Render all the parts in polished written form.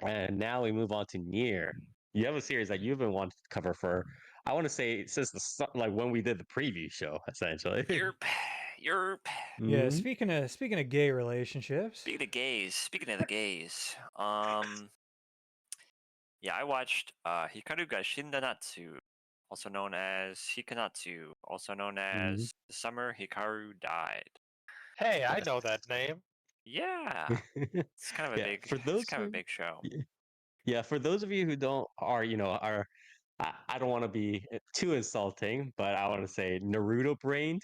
And now we move on to Nier. You have a series that you've been wanting to cover for, I want to say, since like when we did the preview show, essentially. Yerp, yerp. Yeah, Mhm. speaking of gay relationships. Speaking of the gays, yeah, I watched Hikaru ga Shinda Natsu, also known as HikaNatsu, also known Mhm. as The Summer Hikaru Died. Hey, I Yes. know that name. Yeah, it's kind of a Yeah, big, for it's those kind of a who, big show. yeah, for those of you who don't are, are I don't want to be too insulting, but I want to say Naruto brained,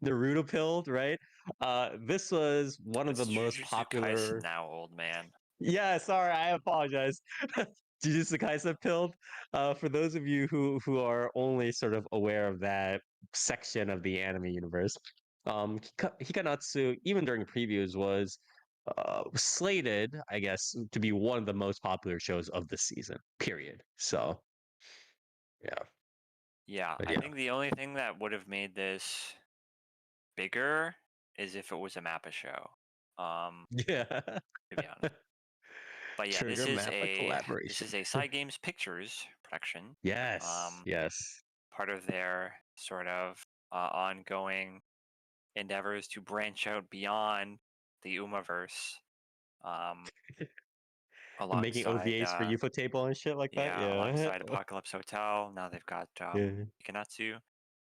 Naruto pilled, right? This was one of the It's most Jujutsu Kaisen popular. now, old man. Yeah, sorry, I apologize. Jujutsu Kaisen pilled. For those of you who are only sort of aware of that section of the anime universe, Hikanatsu, even during previews, was slated, I guess, to be one of the most popular shows of the season. Period. So, yeah, Yeah, but I yeah, think the only thing that would have made this bigger is if it was a Mappa show. yeah. To be honest. But yeah, Trigger Mappa this collaboration. is a Side Games Pictures production. Yes, yes. Part of their sort of ongoing endeavors to branch out beyond the Umaverse, um, Making alongside OVAs for UFO table and shit like that. yeah, Yeah. alongside Apocalypse Hotel. Now they've got Yeah. HikaNatsu.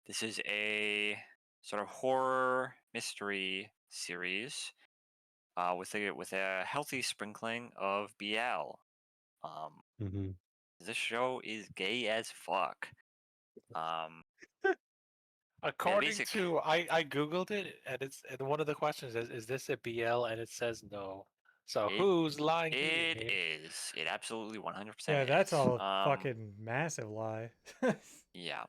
This is a sort of horror mystery series with a healthy sprinkling of BL. Um, Hmm. this show is gay as fuck. Um, the According basic to I googled it, and one of the questions is this a BL, and it says no. So it who's lying to you, it Nate? is. It absolutely 100% Yeah, that's is. all fucking massive lie. Yeah.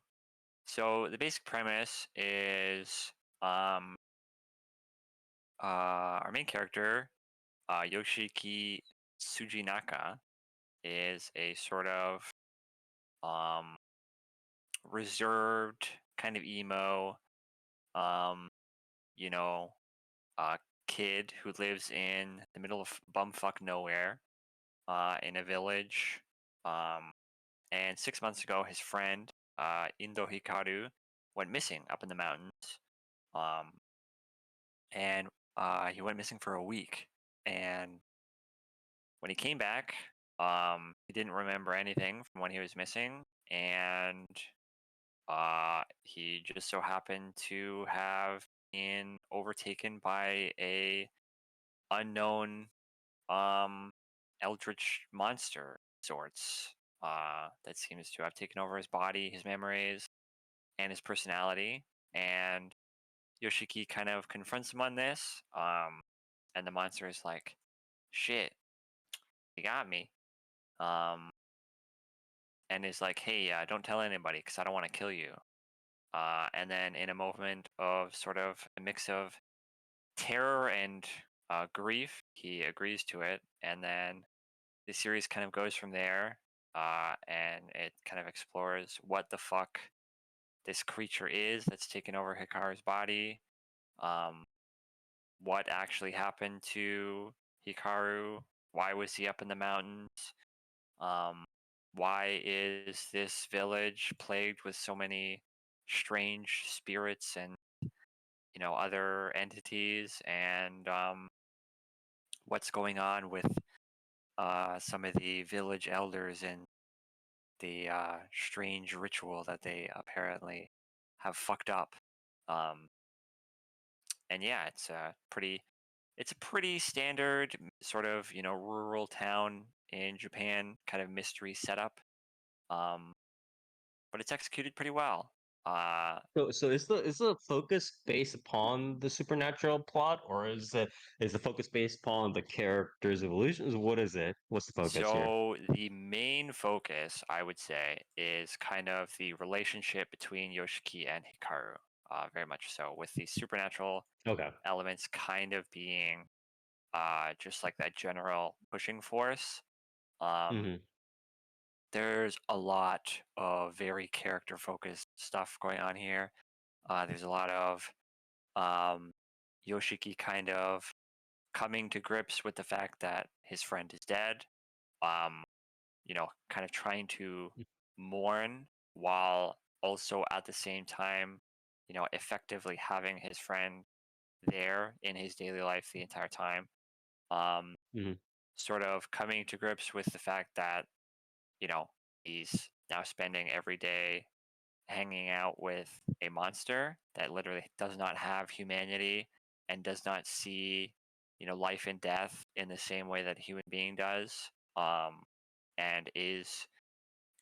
So the basic premise is um our main character, Yoshiki Tsujinaka, is a sort of um reserved kind of emo um you know kid who lives in the middle of bumfuck nowhere in a village. Um, and 6 months ago, his friend Indo Hikaru went missing up in the mountains. Um, and he went missing for a week. And when he came back, he didn't remember anything from when he was missing. And he just so happened to have been overtaken by a unknown eldritch monster sorts that seems to have taken over his body, his memories, and his personality. And Yoshiki kind of confronts him on this. And the monster is like, "Shit, you got me." Um, and is like, "Hey, don't tell anybody, because I don't want to kill you." And then in a moment of sort of a mix of terror and grief, he agrees to it, and then the series kind of goes from there, and it kind of explores what the fuck this creature is that's taken over Hikaru's body, um, what actually happened to Hikaru, why was he up in the mountains, um, why is this village plagued with so many strange spirits and other entities, and what's going on with some of the village elders and the strange ritual that they apparently have fucked up. Um, and yeah, it's a pretty standard sort of rural town in Japan kind of mystery setup. Um, but it's executed pretty well. So is the focus based upon the supernatural plot, or is the focus based upon the characters' evolutions? What is it? What's the focus here? So the main focus, I would say, is kind of the relationship between Yoshiki and Hikaru. Very much so, with the supernatural Okay. elements kind of being just like that general pushing force. Um, Hmm. there's a lot of very character focused stuff going on here. There's a lot of um, Yoshiki kind of coming to grips with the fact that his friend is dead, kind of trying to mourn while also at the same time, effectively having his friend there in his daily life the entire time. Mhm. Sort of coming to grips with the fact that, he's now spending every day hanging out with a monster that literally does not have humanity and does not see, life and death in the same way that a human being does, and is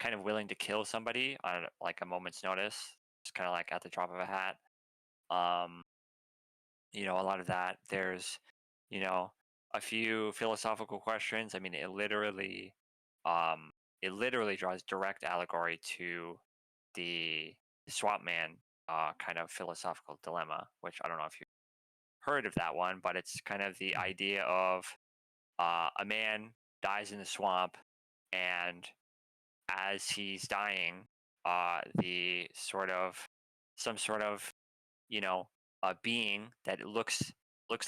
kind of willing to kill somebody on like a moment's notice, just kind of like at the drop of a hat. Um, a lot of that. There's, you know, a few philosophical questions. I mean, um, it literally draws direct allegory to the swamp man kind of philosophical dilemma, which I don't know if you heard of that one, but it's kind of the idea of a man dies in the swamp, and as he's dying, the sort of some sort of a being that looks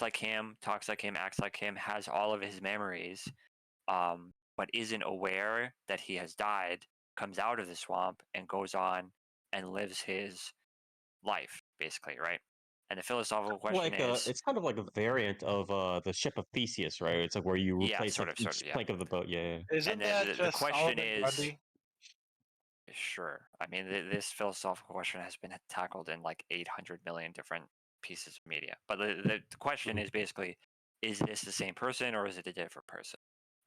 like him, talks like him, acts like him, has all of his memories, but isn't aware that he has died, comes out of the swamp and goes on and lives his life, basically, right? And the philosophical question Like is, it's kind of like a variant of the ship of Theseus, right? It's like where you yeah, replace like sort each of, yeah. plank of the boat. Yeah. Isn't And that the just question Solomon is, Grundy? sure. I mean, this philosophical question has been tackled in like 800 million different pieces of media. But the question Mhm. is basically, is this the same person or is it a different person?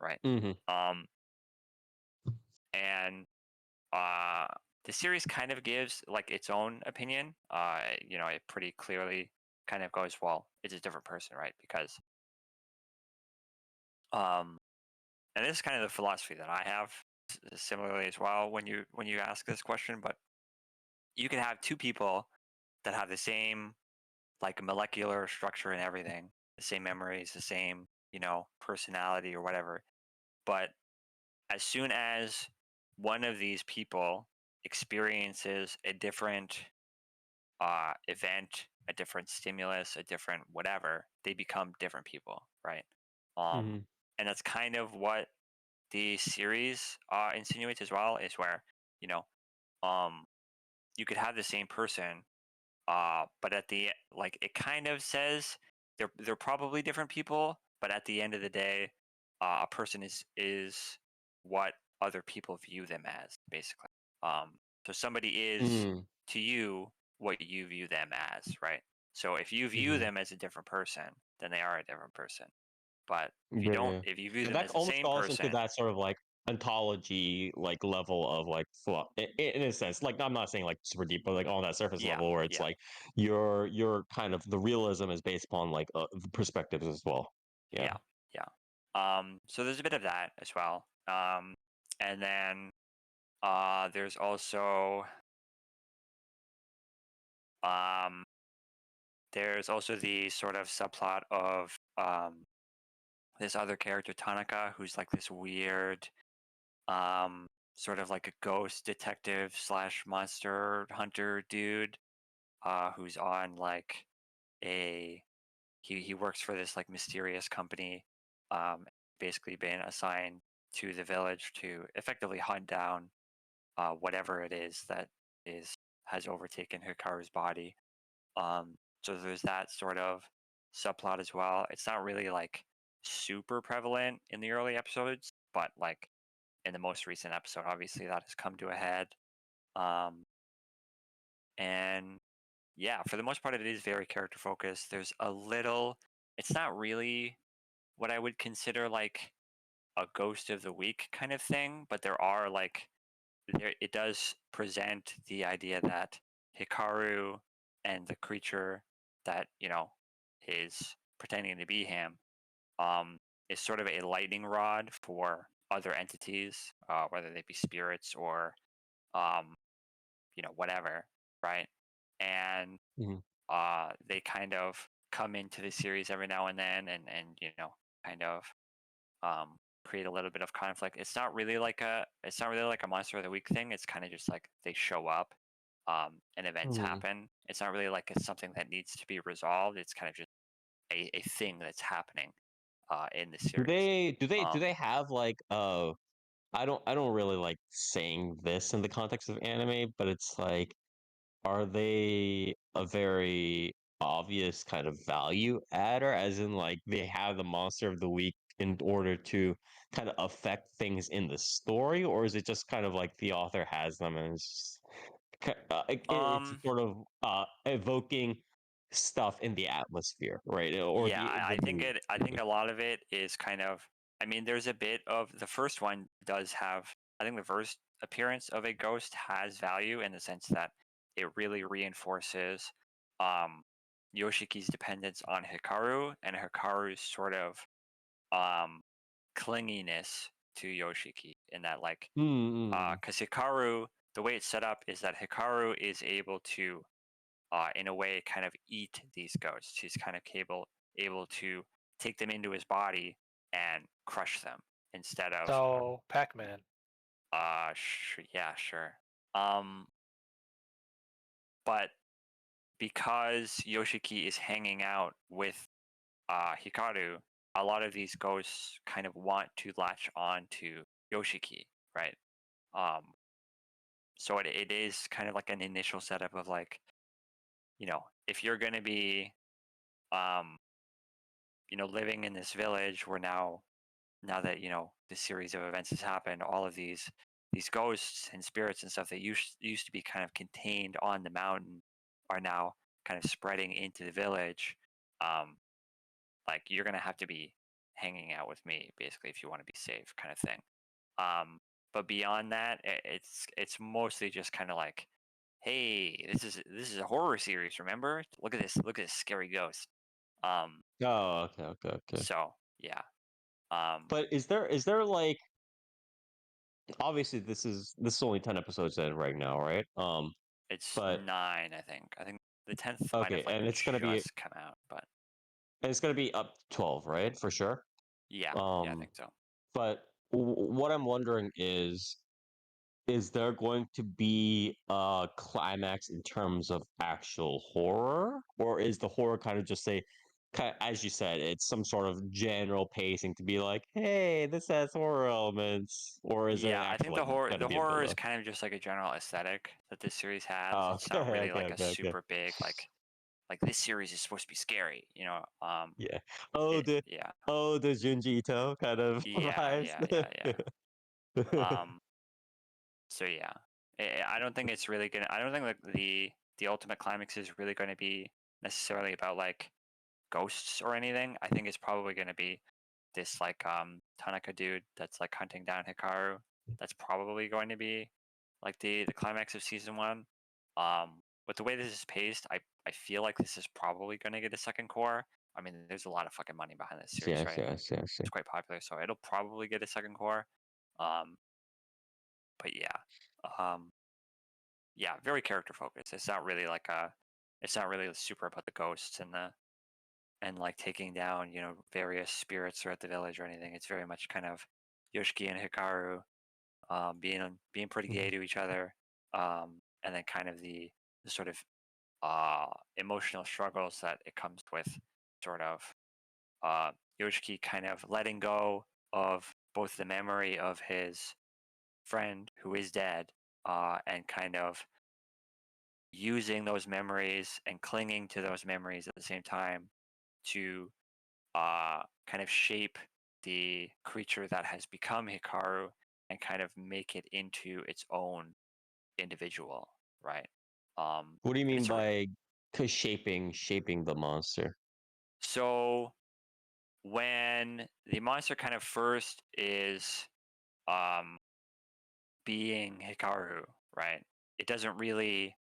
Right. Mhm. And uh, the series kind of gives like its own opinion. It pretty clearly kind of goes, well, it's a different person, right? Because, um, and this is kind of the philosophy that I have similarly as well when you ask this question. But you can have two people that have the same like molecular structure and everything, the same memories, the same, personality or whatever. But as soon as one of these people experiences a different event, a different stimulus, a different whatever, they become different people, right? Um, Mhm. and that's kind of what the series insinuates as well, is where, you know, um, you could have the same person, but at the like it kind of says they're probably different people, but at the end of the day, a person is what other people view them as, basically. So somebody is Mhm. to you what you view them as, right? So if you view Mhm. them as a different person, then they are a different person. But if you don't, Yeah. if you view And them that as the almost same falls into person, that sort of like ontology like level of like in a sense. Like I'm not saying like super deep, but like on that surface yeah, level where it's yeah. like your kind of the realism is based upon like the perspectives as well. Yeah. Yeah, yeah. So there's a bit of that as well. And then there's also um, the sort of subplot of this other character Tanaka, who's like this weird, um, sort of like a ghost detective slash monster hunter dude, who's on like a he works for this like mysterious company, basically been assigned to the village to effectively hunt down whatever it is that is has overtaken Hikaru's body. So there's that sort of subplot as well. It's not really like super prevalent in the early episodes, but like in the most recent episode, obviously that has come to a head. Um, and yeah, for the most part, it is very character focused. There's a little. It's not really what I would consider like a ghost of the week kind of thing, but there are like it does present the idea that Hikaru and the creature that is pretending to be him um, is sort of a lightning rod for other entities, whether they be spirits or um, whatever, right? And Mhm. they kind of come into the series every now and then, and kind of um, create a little bit of conflict. It's not really like a monster of the week thing. It's kind of just like they show up, and events Mhm. happen. It's not really like it's something that needs to be resolved. It's kind of just a thing that's happening. in the Do series. do they have like I don't really like saying this in the context of anime, but it's like, are they a very obvious kind of value adder, as in like they have the monster of the week in order to kind of affect things in the story, or is it just kind of like the author has them and it's Um, sort of evoking stuff in the atmosphere, right? Or yeah, I the think mood. I think a lot of it is kind of. I mean, there's a bit of the first one does have. I think the first appearance of a ghost has value in the sense that it really reinforces um, Yoshiki's dependence on Hikaru and Hikaru's sort of um, clinginess to Yoshiki. In that, like, Mm-hmm. because Hikaru, the way it's set up is that Hikaru is able to in a way, kind of eat these ghosts. He's kind of able to take them into his body and crush them instead of, So Pac-Man. yeah, sure. Um, but because Yoshiki is hanging out with Hikaru, a lot of these ghosts kind of want to latch on to Yoshiki, right? Um, so it is kind of like an initial setup of like, if you're going to be um, living in this village where now that this series of events has happened, all of these ghosts and spirits and stuff that used to be kind of contained on the mountain are now kind of spreading into the village. Um, like you're gonna have to be hanging out with me basically if you want to be safe, kind of thing. But beyond that, it's mostly just kind of like, hey, this is a horror series. Remember? Look at this scary ghost. Um, Oh, okay, okay, okay. so yeah. But is there like, obviously this is only 10 episodes in right now, right? It's But 9, I think. I think the 10th might okay, have like and just come out, but it's gonna be up to 12, right? For sure. yeah, I Um, think so. but what I'm wondering is there going to be a climax in terms of actual horror, or is the horror kind of just say, as you said, it's some sort of general pacing to be like, hey, this has horror elements, or is it Yeah, I think actually like going to the be a bit horror is of kind of just like a general aesthetic that this series has. oh, It's okay, not really okay, like a okay, okay. super big like this series is supposed to be scary, Yeah. Oh, the yeah. the Junji Ito kind of Yeah, vibes. yeah, yeah, yeah. So yeah. I don't think it's really gonna I don't think like the ultimate climax is really going to be necessarily about like ghosts or anything. I think it's probably going to be this like Tanaka dude that's like hunting down Hikaru. That's probably going to be like the climax of season 1. With the way this is paced, I feel like this is probably going to get a second core. I mean, there's a lot of fucking money behind this series, Yes, right? And yes, yes, it's quite popular, so it'll probably get a second core. Um, but um, yeah, very character focused. It's not really like it's not really super about the ghosts and like taking down various spirits throughout the village or anything. It's very much kind of Yoshiki and Hikaru being pretty gay yes. to each other, and then kind of the sort of emotional struggles that it comes with, sort of uh, Yoshiki kind of letting go of both the memory of his friend who is dead, and kind of using those memories and clinging to those memories at the same time to kind of shape the creature that has become Hikaru and kind of make it into its own individual, right? What do you And mean it's by shaping the monster? so when the monster kind of first is um, being Hikaru, right? It doesn't really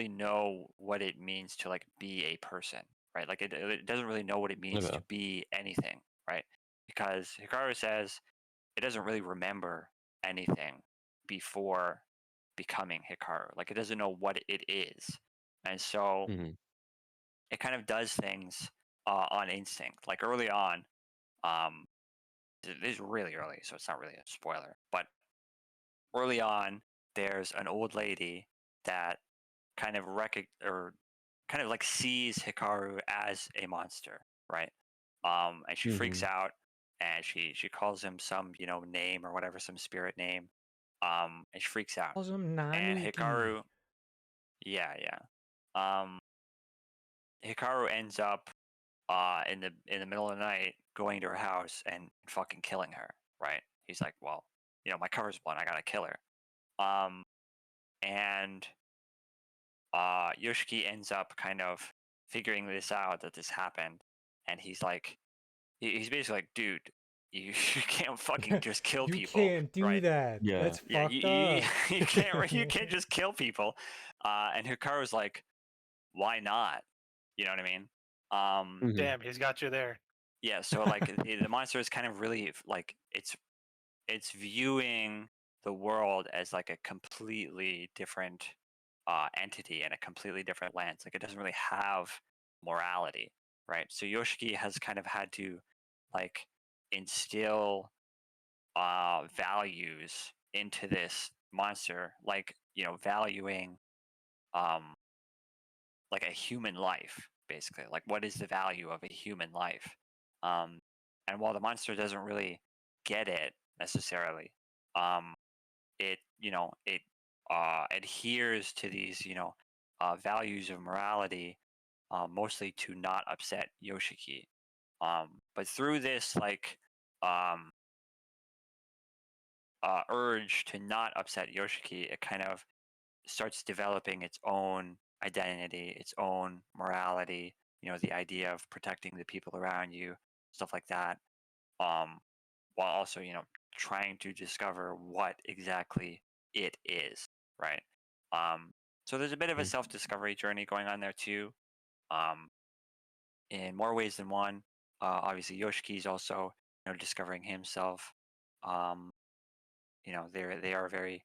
know what it means to like be a person, right? Like it doesn't really know what it means Okay. to be anything, right? Because Hikaru says it doesn't really remember anything before becoming Hikaru. Like it doesn't know what it is. And so Hmm. it kind of does things on instinct. Like early on, um, this is really early, so it's not really a spoiler, but early on, there's an old lady that kind of or kind of like sees Hikaru as a monster, right? And she freaks Mhm. out, and she calls him some name or whatever, some spirit name. And she freaks out. Calls him And Nanuki. Hikaru, yeah, yeah. Hikaru ends up in the middle of the night going to her house and fucking killing her. Right? He's like, well, my cover's blown. I gotta kill her. Um, and Yoshiki ends up kind of figuring this out, that this happened, and he's like, he's basically like, dude, you, you can't fucking just kill You people, can't do right? that. Yeah. That's Yeah, fucked up. you can't just kill people. And Hikaru's like, why not? You know what I mean? Mhm. Damn, he's got you there. Yeah. So like the monster is kind of really like it's viewing the world as like a completely different entity and a completely different lens. Like it doesn't really have morality, right? So Yoshiki has kind of had to like instill values into this monster, like valuing um, like a human life, basically. Like what is the value of a human life? Um, and while the monster doesn't really get it necessarily, um, it adheres to these values of morality, mostly to not upset Yoshiki. But through this um, urge to not upset Yoshiki, it kind of starts developing its own identity, its own morality. The idea of protecting the people around you, stuff like that. Um, while also trying to discover what exactly it is, right? So there's a bit of a Mhm. self-discovery journey going on there too, um, in more ways than one. Obviously, Yoshiki's also discovering himself. Um, they are very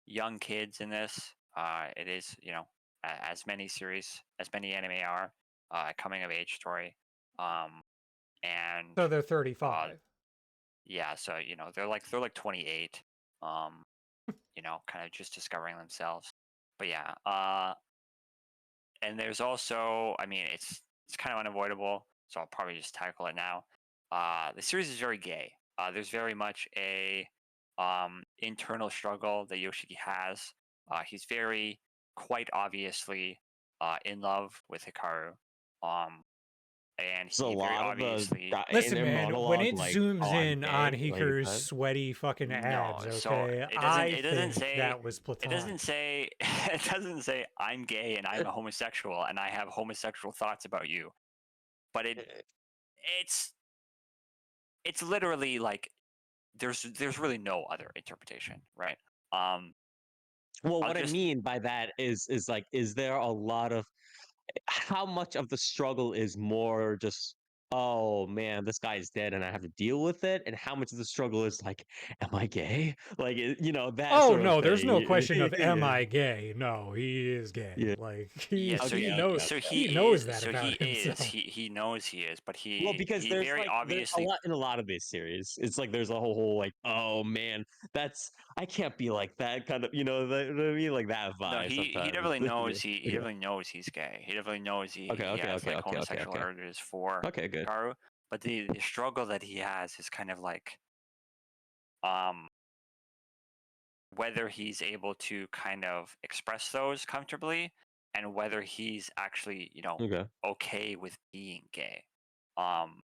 young kids in this. It is as many anime are, a coming of age story. And So they're uh, 35. yeah, so they're like 28, um, kind of just discovering themselves. But yeah, and there's also, I mean, it's kind of unavoidable, so I'll probably just tackle it now. The series is very gay. There's very much a internal struggle that Yoshiki has. He's very quite obviously in love with Hikaru. Um, and There's a he very lot of the obviously Listen, inner man, when monologue, it like, zooms "Oh, I'm in on gay," like Hikaru's that. sweaty fucking no. abs, So okay, it I doesn't think say that was it platonic. doesn't say it doesn't say I'm gay and I'm a homosexual and I have homosexual thoughts about you. But it's it's literally like there's really no other interpretation, right? Um, Well, I'll what I just mean by that is like, is there a lot of how much of the struggle is more just, oh man, this guy is dead and I have to deal with it, and how much of the struggle is like, am I gay? Like, that Oh sort of no, there's no thing. question of am Yeah, I gay? No, he is gay. yeah. Like yeah. So Okay, he okay, knows so okay. he he knows is that so about he is himself. he knows he is, but Well, because he there's very like there's a obviously lot in a lot of these series. It's like there's a whole like, oh man, that's I can't be like that kind of, what I mean, like that no, vibe he sometimes. definitely knows he Okay, definitely knows he's gay. He definitely knows okay, he okay, has okay, like okay, okay, homosexual okay. urges for Okay, good. Hikaru. But the struggle that he has is kind of like um whether he's able to kind of express those comfortably and whether he's actually, Okay, okay with being gay. Um,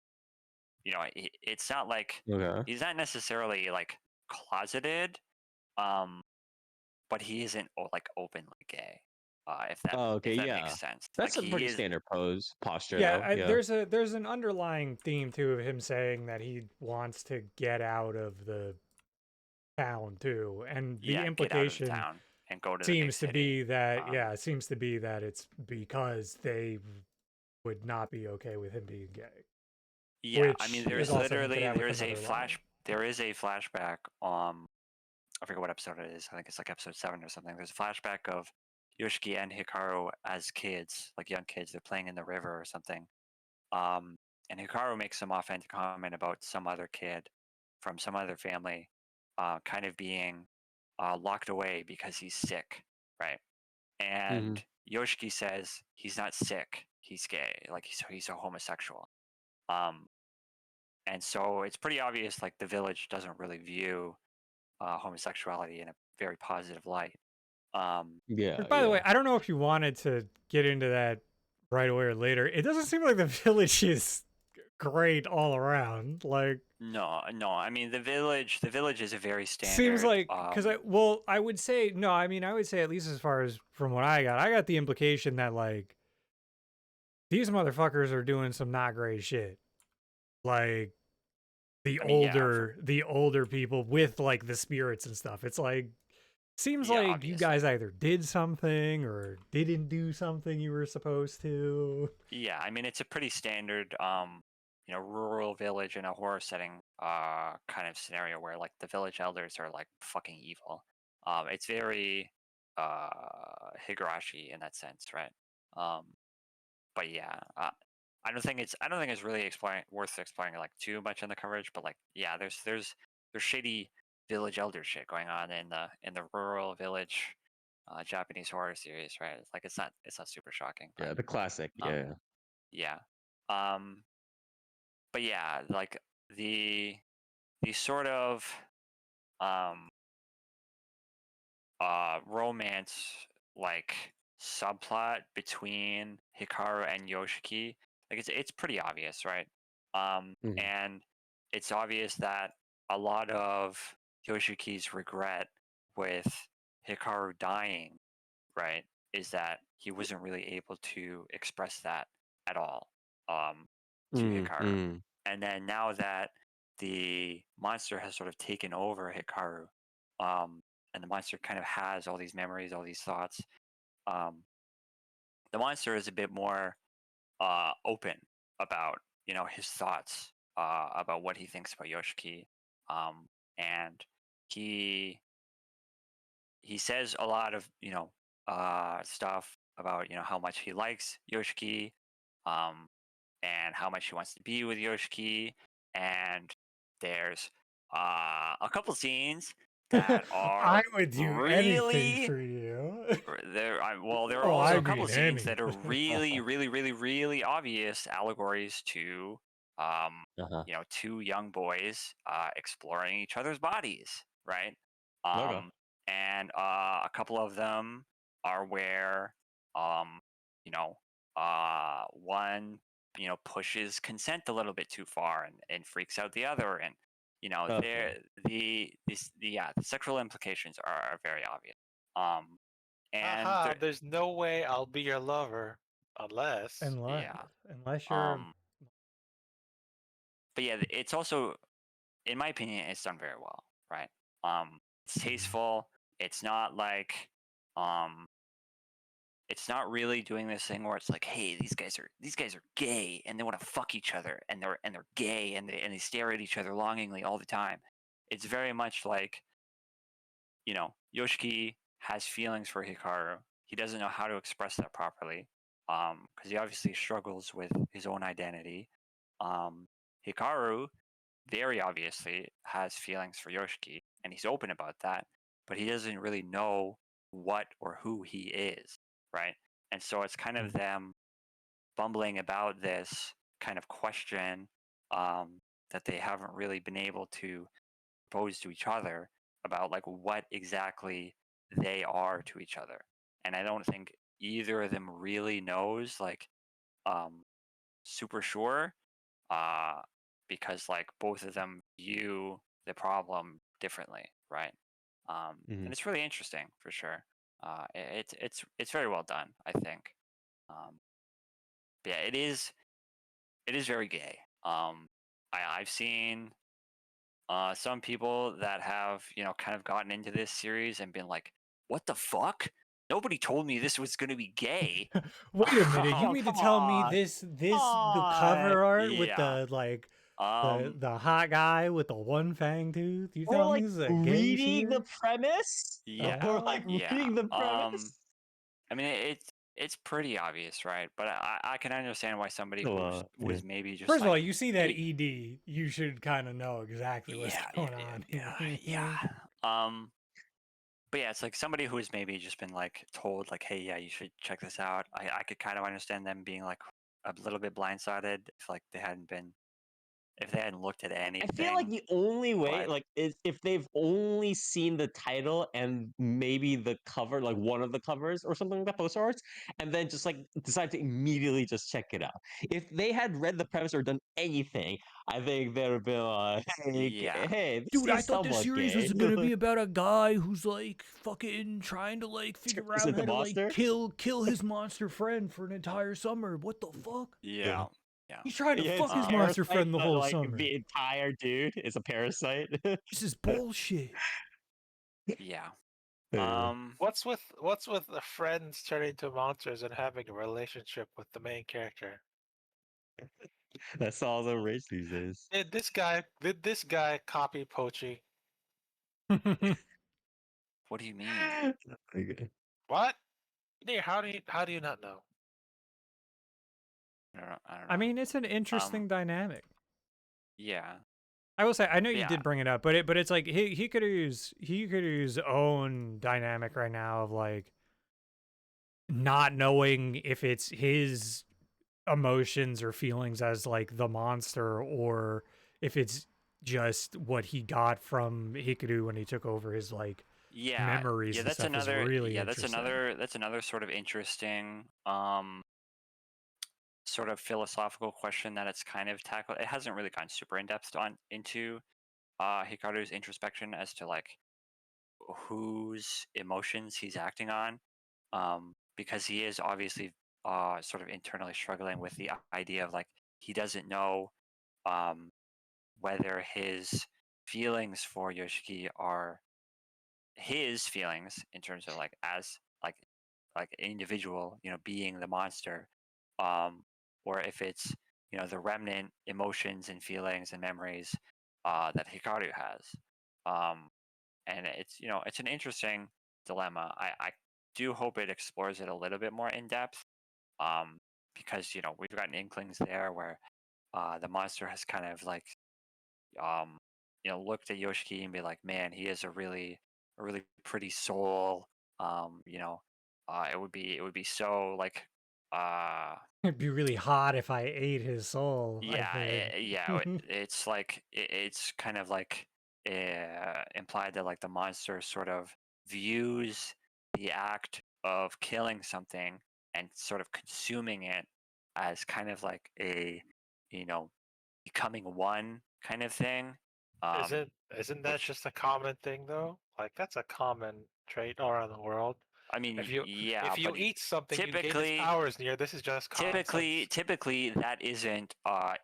it's not like okay. he's not necessarily like closeted, um, but he isn't like openly gay. If that Oh, okay, if that yeah. makes sense. Like That's a he pretty is, standard posture, Yeah, though. Yeah. there's an underlying theme too of him saying that he wants to get out of the town too, and the yeah, get out of the implication town and go to the big seems to city. be that Um, it seems to be that it's because they would not be okay with him being gay, yeah, I mean, which is there's also hinted literally at with another line. there is a flashback. I forget what episode it is. I think it's like episode 7 or something. There's a flashback of Yoshiki and Hikaru as kids, like young kids. They're playing in the river or something. Um, and Hikaru makes some offhand comment about some other kid from some other family, kind of being locked away because he's sick, right? Hmm. And Yoshiki says he's not sick, he's gay, like he's a homosexual. Um, and so it's pretty obvious like the village doesn't really view homosexuality in a very positive light. Yeah, Which, by the way, yeah. I don't know if you wanted to get into that right away or later. It doesn't seem like the village is great all around. Like, No, I mean the village is a very seems standard. like because I would say no. I mean, I would say at least as far as from what I got the implication that like these motherfuckers are doing some not great shit. Like I mean, yeah, the older people with like the spirits and stuff. It's like seems yeah, like you obviously. guys either did something or didn't do something you were supposed to. Yeah, I mean it's a pretty standard rural village in a horror setting kind of scenario where like the village elders are like fucking evil. It's very Higurashi in that sense, right? Um but yeah, I don't think it's really worth explaining like too much in the coverage, but like yeah, there's shady village elder shit going on in the rural village Japanese horror series, right? It's like it's not super shocking, but Yeah, the classic. um Yeah. yeah. Um but yeah, like the sort of um romance like subplot between Hikaru and Yoshiki, like it's pretty obvious, right? Mhm. And it's obvious that a lot of Yoshiki's regret with Hikaru dying, right, is that he wasn't really able to express that at all to Mm, Hikaru. mm. And then now that the monster has sort of taken over Hikaru, and the monster kind of has all these memories, all these thoughts, um, the monster is a bit more open about his thoughts about what he thinks about Yoshiki, and he says a lot of stuff about how much he likes Yoshiki, um, and how much he wants to be with Yoshiki. And there's a couple scenes that I are would do anything really for you. there. There are Oh, also I a couple mean scenes that are anything. really, really, really, really obvious allegories to Uh-huh. two young boys exploring each other's bodies, right? Okay. And a couple of them are where um, you know one pushes consent a little bit too far and freaks out the other, and Okay. the sexual implications are very obvious. um and Haha, there's no way I'll be your lover unless. unless yeah unless you're um but yeah, it's also, in my opinion, it's done very well, right? It's tasteful. It's not like um it's not really doing this thing where it's like, hey, these guys are gay and they want to fuck each other, and they're gay and they stare at each other longingly all the time. It's very much like, Yoshiki has feelings for Hikaru. He doesn't know how to express that properly, because he obviously struggles with his own identity. Um, Hikaru very obviously has feelings for Yoshiki, and he's open about that, but he doesn't really know what or who he is, right? And so it's kind of them bumbling about this kind of question, that they haven't really been able to pose to each other about like what exactly they are to each other. And I don't think either of them really knows, like, um, super sure, uh, because like both of them view the problem differently, right? And Mhm. it's really interesting for sure. It's very well done, I think. But yeah, it is very gay. I've seen some people that have kind of gotten into this series and been like, "What the fuck? Nobody told me this was going to be gay." Wait a minute, you Oh, mean to come tell me on. the On. cover art with Yeah. the like Um. the hot guy with the one fang tooth? You Or telling me like this is a gay reading the series? premise? Yeah. Or like Yeah. reading the premise? I mean, it's pretty obvious, right? But I can understand why somebody who Yeah. was maybe just First of all, like, you see that maybe, ED, you should kind of know exactly what's yeah, going on here. yeah. But yeah, it's like somebody who has maybe just been like told like, hey, yeah, you should check this out. I could kind of understand them being like a little bit blindsided if like they hadn't been if they hadn't looked at anything. I feel like the only way, but- like, is if they've only seen the title and maybe the cover, like one of the covers or something like that, poster arts, and then just like decide to immediately just check it out. If they had read the premise or done anything, I think they would have been like, hey, Yeah. hey, this Dude, I seems thought this somewhat series gay. was gonna be about a guy who's like fucking trying to like figure Is out it the how to like monster? kill his monster friend for an entire summer. What the fuck? Yeah. He's trying to Yeah, fuck it's his a monster parasite, friend the but, whole like summer. the entire dude is a parasite. This is bullshit. Yeah. Yeah. What's with the friends turning to monsters and having a relationship with the main character? That's all the rage these days. Did this guy copy poaching? What do you mean? Okay. What? Yeah, how do you not know? I don't know. I mean, it's an interesting dynamic. Yeah. I will say, I know you Yeah. did bring it up, but it's like he could use own dynamic right now of like not knowing if it's his emotions or feelings as like the monster or if it's just what he got from Hikaru when he took over his like Yeah. memories Yeah, and that's stuff is another really that's interesting. another sort of interesting sort of philosophical question that it's kind of tackled. It hasn't really gone super in depth into Hikaru's introspection as to like whose emotions he's acting on, because he is obviously sort of internally struggling with the idea of like he doesn't know um, whether his feelings for Yoshiki are his feelings in terms of like as like an individual, being the monster, um, or if it's the remnant emotions and feelings and memories that Hikaru has. Um, and it's an interesting dilemma. I do hope it explores it a little bit more in depth, because we've gotten inklings there where the monster has kind of like looked at Yoshiki and be like, man, he is a really pretty soul. It would be so like It'd be really hot if I ate his soul. I've yeah, heard. it's like it's kind of like implied that like the monster sort of views the act of killing something and sort of consuming it as kind of like a becoming one kind of thing. Isn't that Which just a common thing though? Like that's a common trait all around the world. I mean, yeah, if you but eat something, you gain its typically powers. Near this is just common sense. typically that isn't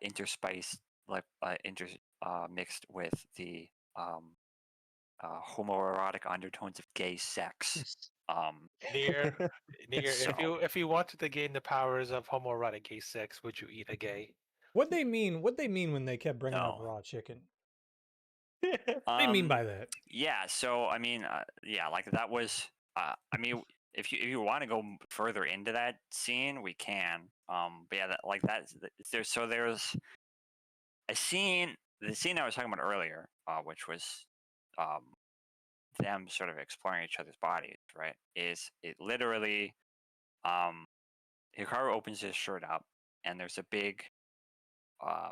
interspiced like mixed with the homoerotic undertones of gay sex. Near, So if you wanted to gain the powers of homoerotic gay sex, would you eat a gay? What they mean when they kept bringing up No. raw chicken? What do they mean by that? Yeah, so I mean, yeah, like that was. I mean, if you want to go further into that scene, we can. But yeah, like there's a scene, the scene I was talking about earlier, which was them sort of exploring each other's bodies. Right? Is it literally Hikaru opens his shirt up, and there's a big uh,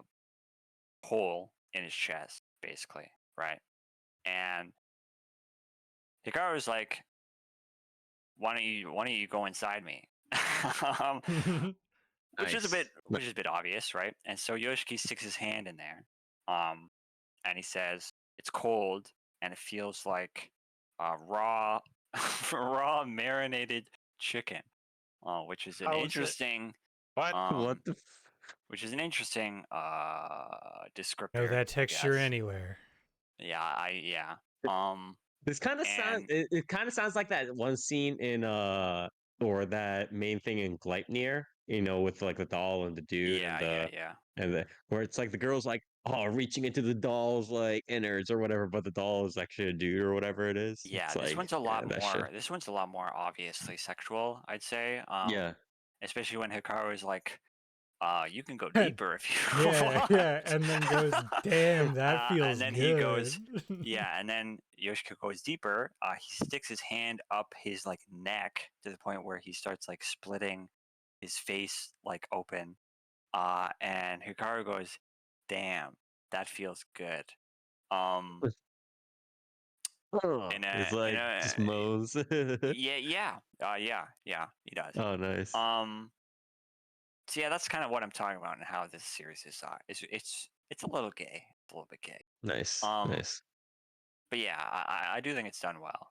hole in his chest, basically, right? And Hikaru's like, why don't you go inside me? um, which is a Nice. bit obvious, right? And so Yoshiki sticks his hand in there, and he says it's cold and it feels like raw raw marinated chicken, which is an How is it? interesting What? um, What the? which is an interesting descriptor. Know that texture yes. anywhere. Yeah. Um, This kind of sounds. and It kind of sounds like that one scene in or that main thing in Gleipnir. With like the doll and the dude and yeah. where it's like the girl's like, oh, reaching into the doll's like innards or whatever, but the doll is actually a dude or whatever it is. Yeah, It's this like, one's a yeah, lot that shit. more. This one's a lot more obviously sexual, I'd say. Yeah. Especially when Hikaru is like, you can go deeper if you Yeah, want. yeah, and then goes, damn, that feels and then good. he goes, yeah, and then Yoshika goes deeper. He sticks his hand up his like neck to the point where he starts like splitting his face like open. And Hikaru goes, damn, that feels good. It's like just moans. Yeah, he does. Oh, nice. So yeah, that's kind of what I'm talking about and how this series is. It's a little gay, it's a little bit gay. Nice. Um, Nice. but yeah, I do think it's done well.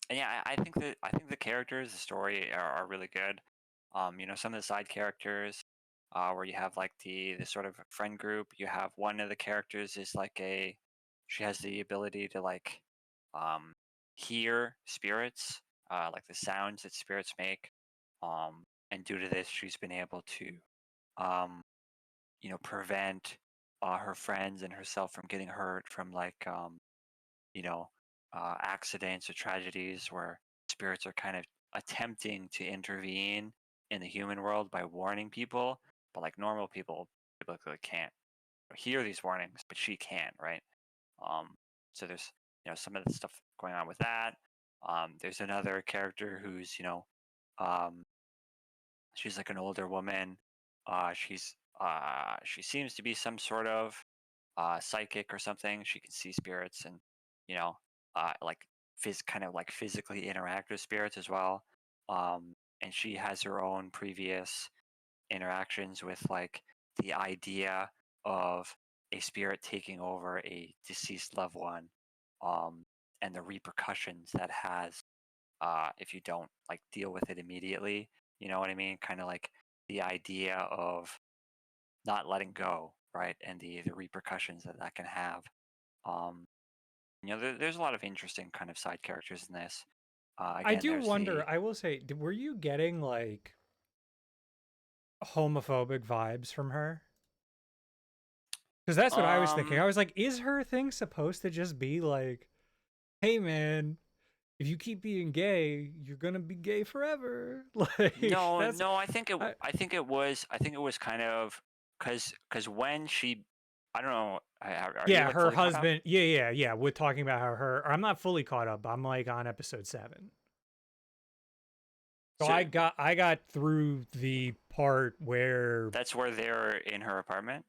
And yeah, I think the characters, the story are really good. Some of the side characters, where you have like the sort of friend group. You have one of the characters is like she has the ability to like um hear spirits, like the sounds that spirits make. And due to this, she's been able to um prevent her friends and herself from getting hurt from like you know, accidents or tragedies where spirits are kind of attempting to intervene in the human world by warning people, but like normal people typically can't hear these warnings, but she can, right? So there's some of the stuff going on with that. There's another character who's um, she's like an older woman. She seems to be some sort of psychic or something. She can see spirits and you know like kind of like physically interact with spirits as well. And she has her own previous interactions with like the idea of a spirit taking over a deceased loved one, um, and the repercussions that has if you don't like deal with it immediately. You know what I mean? Kind of like the idea of not letting go, right? And the repercussions that that can have. Um, there's a lot of interesting kind of side characters in this. I Again, do there's wonder, I will say, were you getting like homophobic vibes from her? Because that's what I was thinking. I was like, is her thing supposed to just be like, hey man, if you keep being gay, you're gonna be gay forever? Like no, that's no. I think it was kind of because when she, I don't know. Are you yeah, like her fully caught up? husband. Yeah. We're talking about how her. I'm not fully caught up. I'm like on episode 7. So So I got through the part where. that's where they're in her apartment.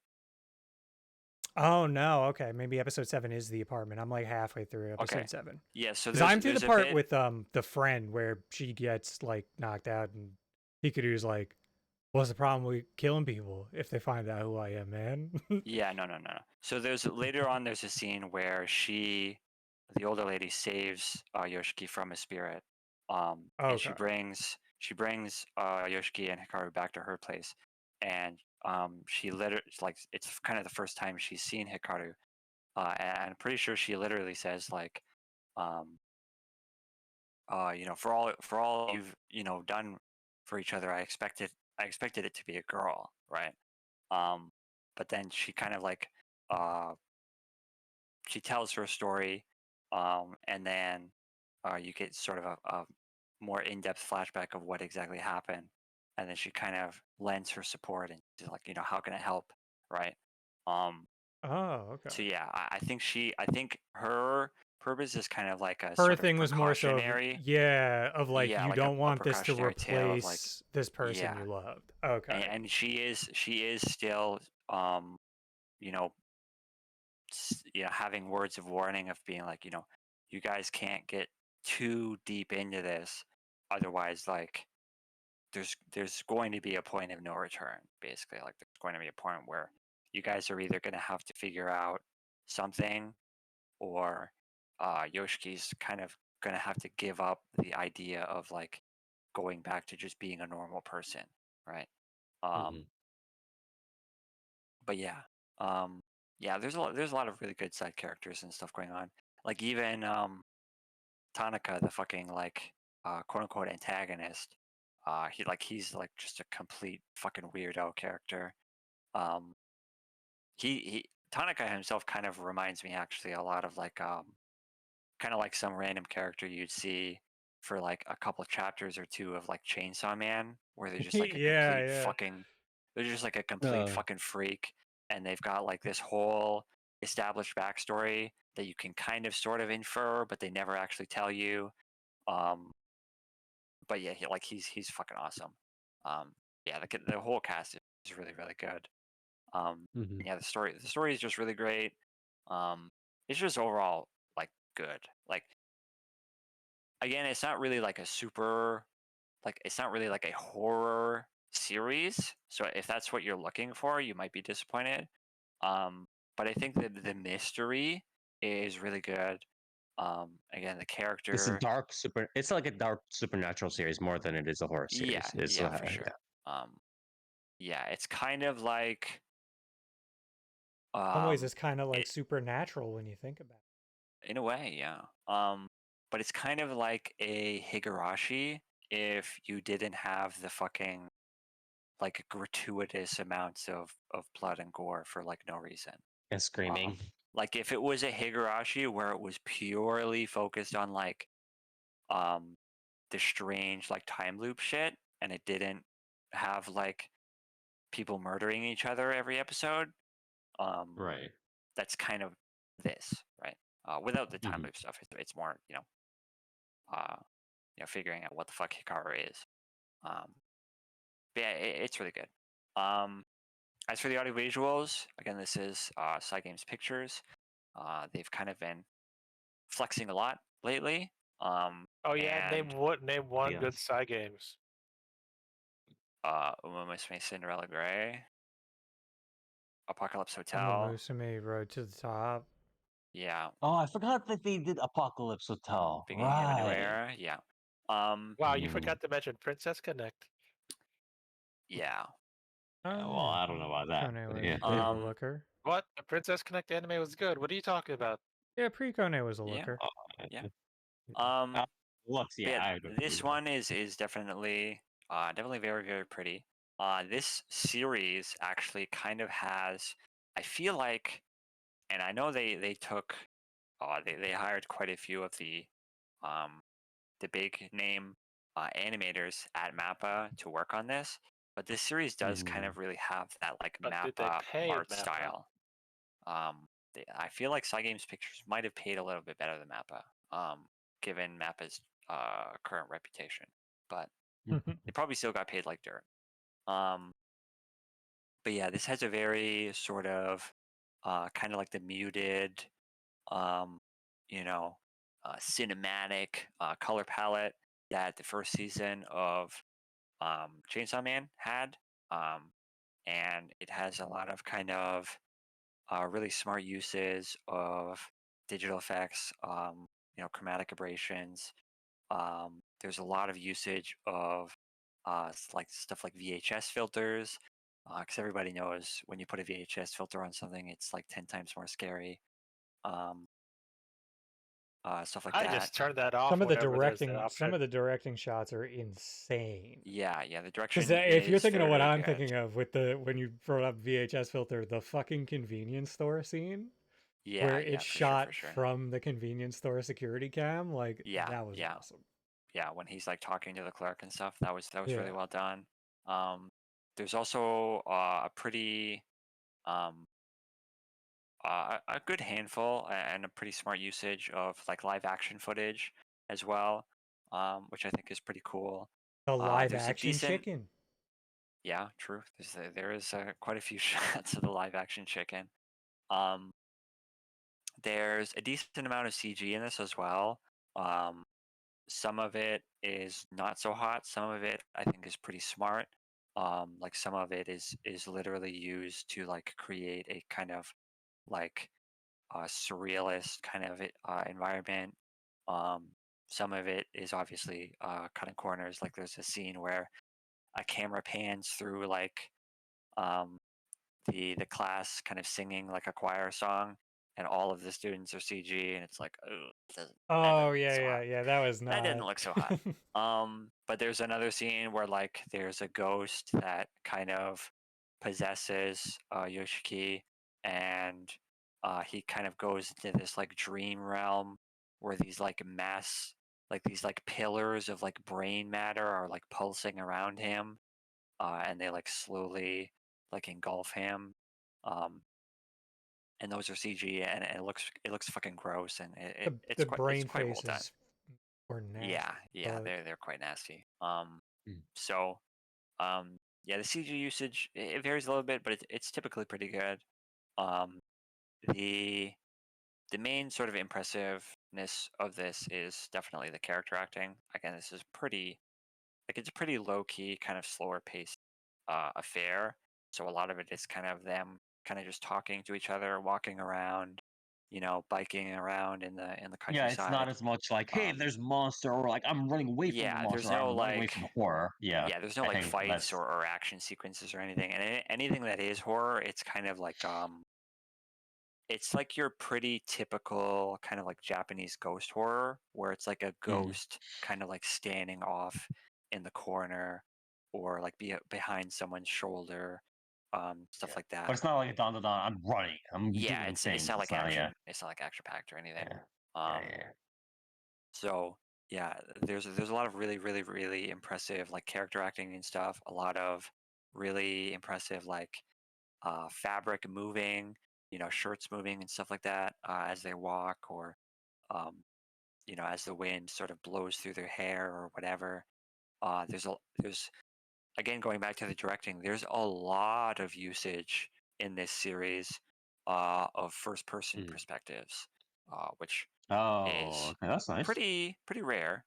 Oh no, okay, maybe episode 7 is the apartment. I'm like halfway through Okay. episode 7. Yeah. So Because I'm through the there's a part bit. with the friend where she gets like knocked out and Hikaru's like, what's the problem with killing people if they find out who I am, man? Yeah, no. So there's later on there's a scene where the older lady, saves Yoshiki from a spirit. And Okay. she brings Yoshiki and Hikaru back to her place, and she literally like it's kind of the first time she's seen Hikaru, and I'm pretty sure she literally says like, um, for all you've done for each other, I expected it to be a girl, right? Um, but then she kind of like uh, she tells her story, and then you get sort of a more in-depth flashback of what exactly happened, and then she kind of lends her support and she's like, how can I help, right? Um, Oh, okay. so yeah, I think her purpose is kind of like a Her sort of thing was more so of, precautionary, of like, yeah, you like don't a want this to precautionary tale of like, replace this person yeah, you loved. Okay. and she is still you know having words of warning of being like, you guys can't get too deep into this, otherwise, like, there's going to be a point of no return. Basically, like, there's going to be a point where you guys are either going to have to figure out something, or Yoshiki's kind of going to have to give up the idea of like going back to just being a normal person, right? Um, Mhm. but yeah, there's a lot of really good side characters and stuff going on. Like even Tanaka, the fucking like quote unquote antagonist. He's like just a complete fucking weirdo character. Um, he Tanaka himself kind of reminds me actually a lot of like kind of like some random character you'd see for like a couple chapters or two of like Chainsaw Man, where they're just like a complete Yeah. fucking they're just like a complete fucking freak, and they've got like this whole established backstory that you can kind of sort of infer, but they never actually tell you. Um, but yeah, he's fucking awesome. Um, yeah, the whole cast is really really good. Mhm. Yeah, the story is just really great. It's just overall like good. Like again, it's not really like a super it's not really like a horror series. So if that's what you're looking for, you might be disappointed. But I think that the mystery is really good. Again, the It's a character, dark super. It's like a dark supernatural series more than it is a horror yeah, series. Is yeah, for yeah. sure. Yeah, it's kind of like Some ways um, it's kind of like it, supernatural when you think about in a way, yeah. But it's kind of like a Higurashi if you didn't have the fucking like gratuitous amounts of blood and gore for like no reason. And screaming. Like if it was a Higurashi where it was purely focused on like um the strange like time loop shit and it didn't have like people murdering each other every episode, um Right. that's kind of this, right? Without the time Mhm. loop stuff, it's more, uh, figuring out what the fuck Hikaru is. Um, but yeah, it's really good. As for the audio visuals, again, this is Cygames Pictures. They've kind of been flexing a lot lately. Oh yeah, And name one good Yes. side games. Uma Musume Cinderella Gray, Apocalypse it. Hotel. Musume Road to the Top. Yeah, Oh, I forgot that they did Apocalypse Hotel. Beginning of a New Right. Era. Yeah. Um, Wow, you forgot to mention Princess Connect. yeah. Yeah, well, I don't know about that. Kone But was yeah. a looker. What? The Princess Connect anime was good. What are you talking about? Yeah, pre-Kone was a Yeah. looker. Yeah. Looks, But yeah, I would agree this with one is definitely definitely very very pretty. This series actually kind of has, I feel like, and I know they took they hired quite a few of um the big name animators at Mappa to work on this, but this series that. does kind of really have that like But did they Mappa pay art Mappa? style. I feel like Cygames Pictures might have paid a little bit better than Mappa, given Mappa's current reputation, but they probably still got paid like dirt. Um, but yeah, this has a very sort of kind of like the muted, um, cinematic color palette that the first season of Chainsaw Man had, um, and it has a lot of kind of really smart uses of digital effects, chromatic aberrations. There's a lot of usage of like stuff like VHS filters, because everybody knows when you put a VHS filter on something, it's like 10 times more scary. Um, Stuff like I that. just turned that off Some of the whenever there's that directing, option. some of the directing shots are insane. Yeah, the direction Because if you're is thinking of what very I'm good. thinking of with when you brought up VHS filter, the fucking convenience store scene Yeah, where yeah, it's for sure, shot for sure. from the convenience store security cam, like Yeah, that was yeah. awesome. Yeah, when he's like talking to the clerk and stuff, that was Yeah. really well done. There's also a pretty a good handful and a pretty smart usage of like live action footage as well, which I think is pretty cool. The live There's a action decent, chicken. yeah, true. There is quite a few shots of the live action chicken. Um, there's a decent amount of CG in this as well. Some of it is not so hot. Some of it I think is pretty smart. Like some of it is literally used to like create a kind of like surrealist kind of environment. Um, some of it is obviously cutting corners. Like there's a scene where a camera pans through like um, the class kind of singing like a choir song, and all of the students are CG, and it's like, oh, Oh yeah. That was not. that didn't look so hot. But there's another scene where like there's a ghost that kind of possesses Yoshiki, and he kind of goes into this like dream realm where these like pillars of like brain matter are like pulsing around him, and they like slowly like engulf him. Um, and those are CG, and it looks fucking gross, and the it's brain quite well done. faces were nasty. Yeah, but they're quite nasty. Mm. So yeah, the CG usage it varies a little bit, but it's typically pretty good. Um, the the main sort of impressiveness of this is definitely the character acting. Again, this is pretty like it's a pretty low key, kind of slower paced affair. So a lot of it is kind of them kind of just talking to each other, walking around, biking around in the Yeah, it's not countryside. as much like, hey, Um, there's monster, or like I'm running away from the yeah, monster, there's or no I'm running away like from the horror. Yeah, yeah, there's no I like think fights that's or action sequences or anything. And anything that is horror, it's kind of like it's like your pretty typical kind of like Japanese ghost horror, where it's like a mhm. ghost kind of like standing off in the corner or like behind someone's shoulder, stuff Yeah. like But that. it's not like a don don don. I'm running. I'm Yeah, doing it's things. not It's like not. Yeah, action. It's not like action packed or anything. yeah, yeah, Um, yeah. so yeah, there's a lot of really really really impressive like character acting and stuff. A lot of really impressive like fabric moving, shirts moving and stuff like that as they walk, or um, as the wind sort of blows through their hair or whatever. There's again going back to the directing. There's a lot of usage in this series of first person Mhm. perspectives, which Oh, is okay, that's nice. pretty rare.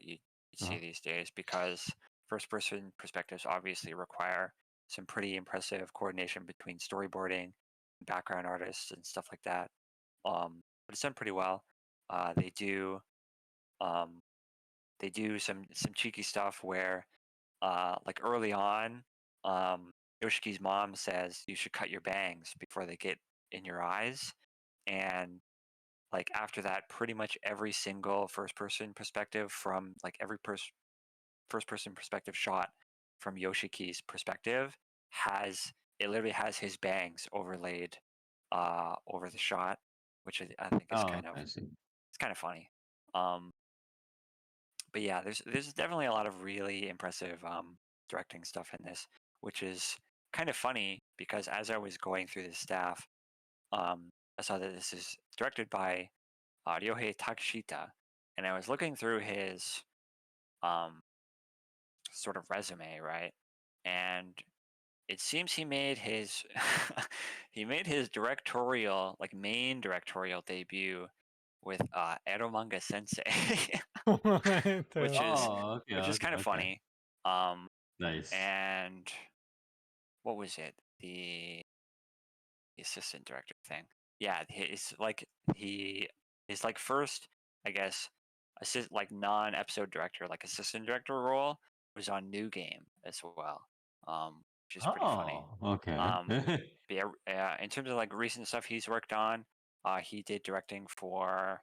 You Uh-huh. see these days because first person perspectives obviously require some pretty impressive coordination between storyboarding, background artists, and stuff like that. But it's done pretty well. They do um, they do some cheeky stuff where like early on, Yoshiki's mom says you should cut your bangs before they get in your eyes, and like after that, pretty much every single first person perspective from like every first person perspective shot from Yoshiki's perspective has it literally has his bangs overlaid over the shot, which I think is Oh, okay, I see. it's kind of funny. Um, but yeah, there's definitely a lot of really impressive directing stuff in this, which is kind of funny because as I was going through the staff, I saw that this is directed by Ryohei Takeshita, and I was looking through his um, sort of resume, right? And it seems he made his he made his directorial, like main directorial debut with Eromanga Sensei, What which the- is Oh, okay, which is okay, kind of okay. funny. Um, Nice. and what was it? The assistant director thing. Yeah, he his like first, I guess, like non-episode director, like assistant director role was on New Game as well, which is pretty funny. Oh, okay. Um, but yeah, in terms of like recent stuff he's worked on, he did directing for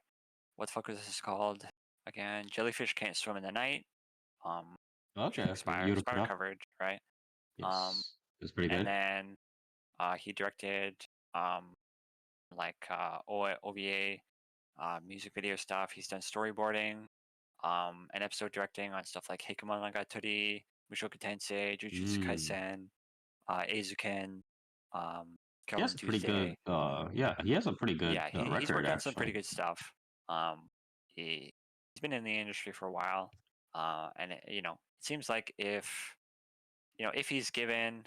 what the fuck was this called again? Jellyfish Can't Swim in the Night, which I Okay, think okay. You looked it Spider up? coverage, right? Um, Yes. It's pretty and good. then he directed um, like OVA music video stuff. He's done storyboarding, and episode directing on stuff like Heikimon Nagatari, Mushoku Tensei, Jujutsu Mm. Kaisen, Eizouken, um, He has Kelvin a pretty good, Tuesday. yeah, he has a pretty good Yeah, he's record, worked on some pretty actually. good stuff. Um, he's been in the industry for a while, and it seems like if he's given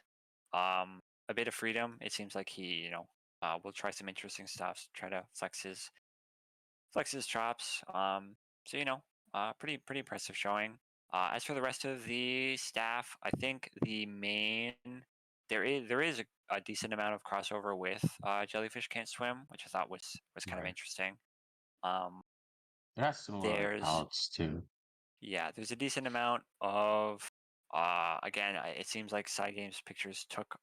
a bit of freedom, it seems like he will try some interesting stuff, try to flex his chops. So pretty impressive showing. As for the rest of the staff, I think the main there is a decent amount of crossover with Jellyfish Can't Swim, which I thought was kind of Right. interesting. Um, It has similar like there's palettes too. yeah, there's a decent amount of again, it seems like Side Games Pictures took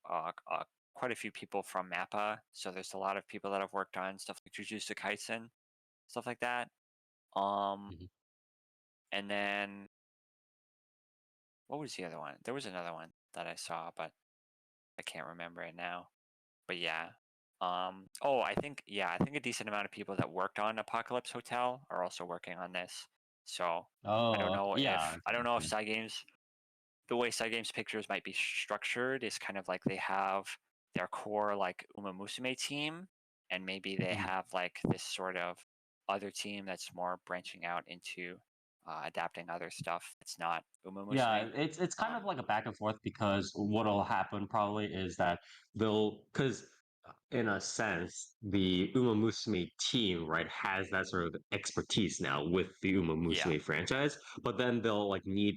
quite a few people from Mappa, so there's a lot of people that have worked on stuff like Jujutsu Kaisen, stuff like that. Um, Mhm. and then what was the other one? There was another one that I saw, but I can't remember it now. But yeah. Oh, I think a decent amount of people that worked on Apocalypse Hotel are also working on this. So I don't Oh, know yeah. if I Okay, don't know if okay. Side Games the way Side Games Pictures might be structured is kind of like they have their core like Uma Musume team, and maybe they Mhm. have like this sort of other team that's more branching out into adapting other stuff that's not Yeah, Umamusume. it's kind of Um, like a back and forth because what'll happen probably is that they'll because in a sense the Uma Musume team right has that sort of expertise now with the Uma yeah, Musume franchise, but then they'll like need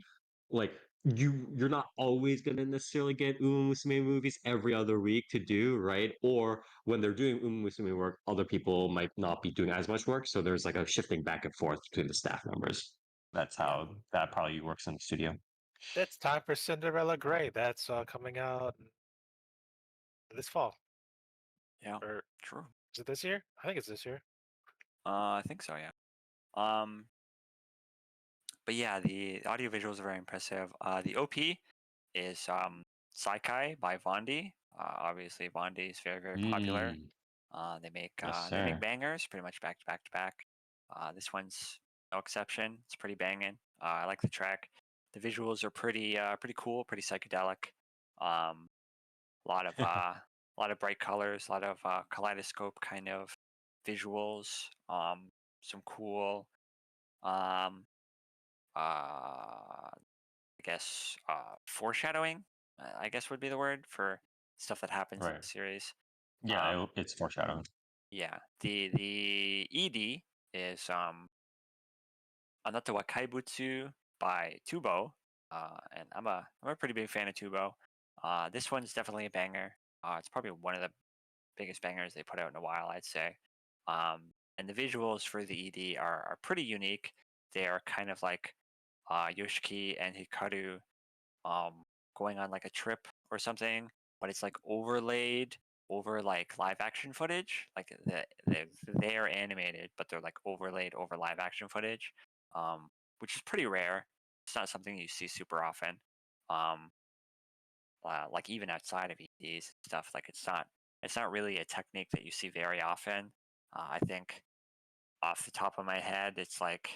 like you're not always going to necessarily get Uma Musume movies every other week to do right, or when they're doing Uma Musume work, other people might not be doing as much work, so there's like a shifting back and forth between the staff members. That's yeah, how that probably works in the studio. It's time for Cinderella Grey. That's coming out this fall. yeah. Or True. is it this year? I think it's this year. I think so. Yeah. Um, but yeah, the audio visuals are very impressive. The OP is Saikai by Vondi. Obviously, Vondi is very popular. Mm, yes, They make sir. bangers pretty much back to back to back. This one's no exception. It's pretty banging. I like the track. The visuals are pretty cool, pretty psychedelic. Um, a lot of a lot of bright colors, a lot of kaleidoscope kind of visuals. Some cool um, I guess foreshadowing. I guess would be the word for stuff that happens in Right. the series. Yeah, it's foreshadowing. Yeah, the ED is Anata wa Kaibutsu by Tubo, and I'm a pretty big fan of Tubo. This one's definitely a banger. It's probably one of the biggest bangers they put out in a while, I'd say. And the visuals for the ED are pretty unique. They are kind of like Yoshiki and Hikaru um, going on like a trip or something, but it's like overlaid over like live action footage. Like they're animated, but they're like overlaid over live action footage, which is pretty rare. It's not something you see super often. Um, like even outside of EDs stuff, like it's not really a technique that you see very often. I think off the top of my head, it's like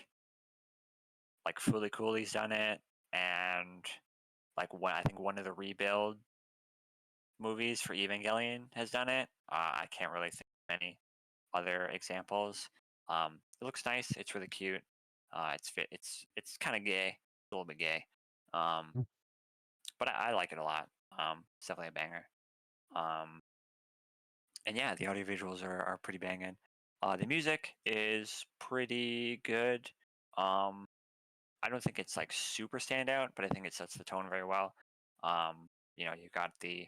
Fully Cooley's done it, and like I think one of the rebuild movies for Evangelion has done it. I can't really think of any other examples. It looks nice. It's really cute. It's kind of gay, a little bit gay, um, Mm. but I like it a lot. It's definitely a banger. Um, and yeah, the audio visuals are pretty banging. The music is pretty good. Um, I don't think it's like super standout, but I think it sets the tone very well. You got the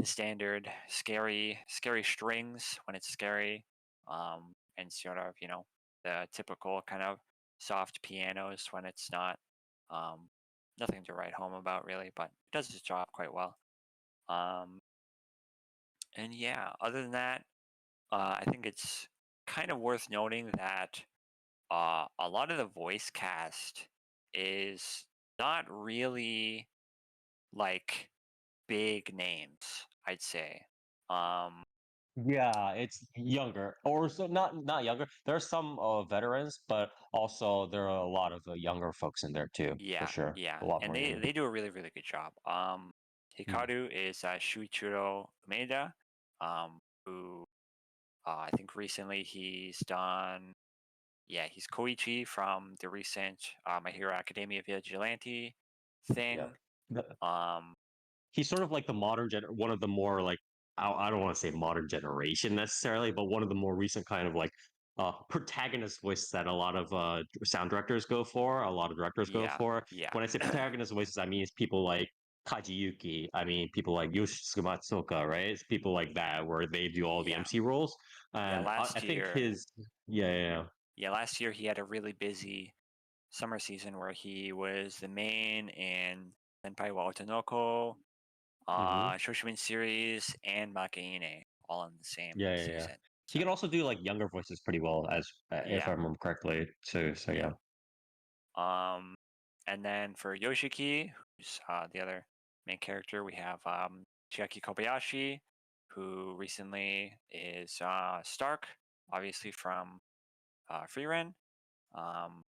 standard scary strings when it's scary, and sort of the typical kind of soft pianos when it's not. Um, Nothing to write home about really, but it does its job quite well. Um, and yeah, other than that, I think it's kind of worth noting that a lot of the voice cast is not really like big names, I'd say. Um, Yeah, it's younger, or so not younger. There are some veterans, but also there are a lot of younger folks in there too, for yeah, sure. yeah, A lot and more they younger. they do a really good job. Mm. Hikaru is Shuichiro Umeda, who I think recently he's Koichi from the recent My Hero Academia Vigilante Yeah. thing. Um, He's sort of like the one of the more like I don't want to say modern generation necessarily, but one of the more recent kind of like protagonist voices that a lot of sound directors go for, a lot of directors go yeah, for. yeah, When I say protagonist voices, I mean it's people like Kaji Yuki, I mean people like Yoshitsugu Matsuoka, right? It's people like that where they do all the yeah, MC roles. yeah. And I think his Last year he had a really busy summer season where he was the main in Senpai wa Otonoko, Mhm. Shoshimin series, and Makaine all in the same Yeah. season. He So can also do like younger voices pretty well as if I yeah, remember correctly too. So yeah. yeah. And then for Yoshiki, who's the other main character, we have Chiaki Kobayashi, who recently is Stark, obviously from Freeren. Um,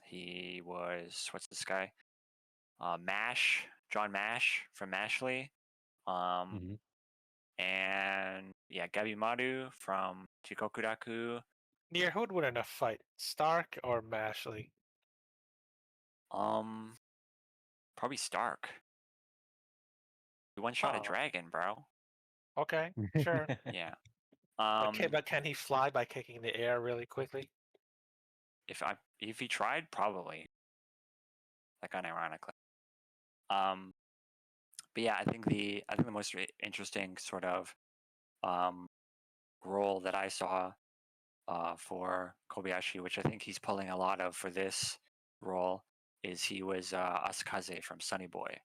he was what's this guy? Mash, John Mash from Mashley. Um, Mhm. and yeah, Gabi Maru from Chikokuraku. Near who would win in a fight, Stark or Mashley? Probably Stark. He one-shot a Oh. dragon, bro. Okay, sure. Yeah. But can he fly by kicking the air really quickly? If he tried, probably. Like unironically. But yeah, I think the most interesting sort of role that I saw for Kobayashi, which I think he's pulling a lot of for this role, is he was Asukaze from Sunny Boy,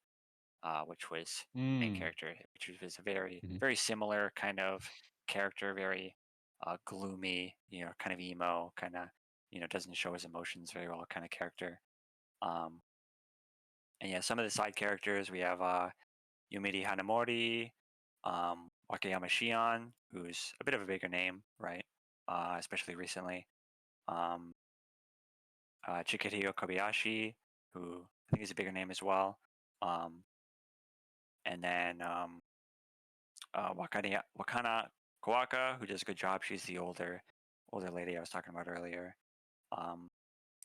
which was main character, which was a very similar kind of character, very gloomy, kind of emo, kind of doesn't show his emotions very well, kind of character. And yeah, some of the side characters we have Yumiri Hanamori, Wakayama Shion, who's a bit of a bigger name, right? Especially recently. Chikiryo Kobayashi, who I think is a bigger name as well. And then Wakana Kawaka, who does a good job. She's the older lady I was talking about earlier. And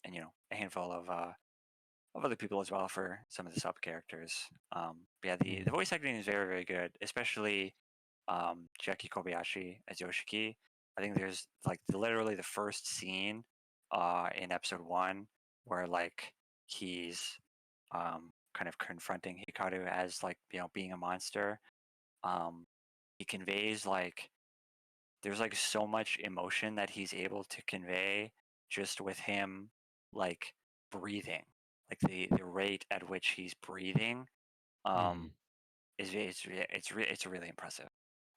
a handful of other people as well for some of the sub characters. Yeah, the voice acting is very, very good, especially Jackie Kobayashi as Yoshiki. I think there's like literally the first scene in episode 1 where like he's kind of confronting Hikaru as like being a monster. He conveys like there's like so much emotion that he's able to convey just with him like breathing, like the rate at which he's breathing is it's really impressive.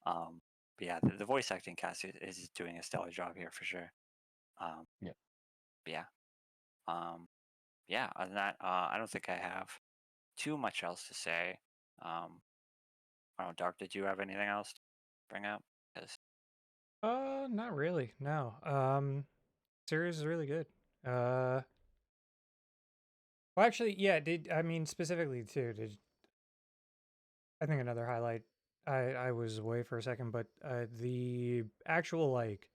But yeah, the voice acting cast is doing a stellar job here for sure. Yeah. But yeah. Yeah, other than that, I don't think I have too much else to say. I don't know, Dark, did you have anything else to bring up? 'Cause- Not really. No. Series is really good. Well, actually, yeah. I mean specifically too? I think another highlight? I was away for a second, but the actual like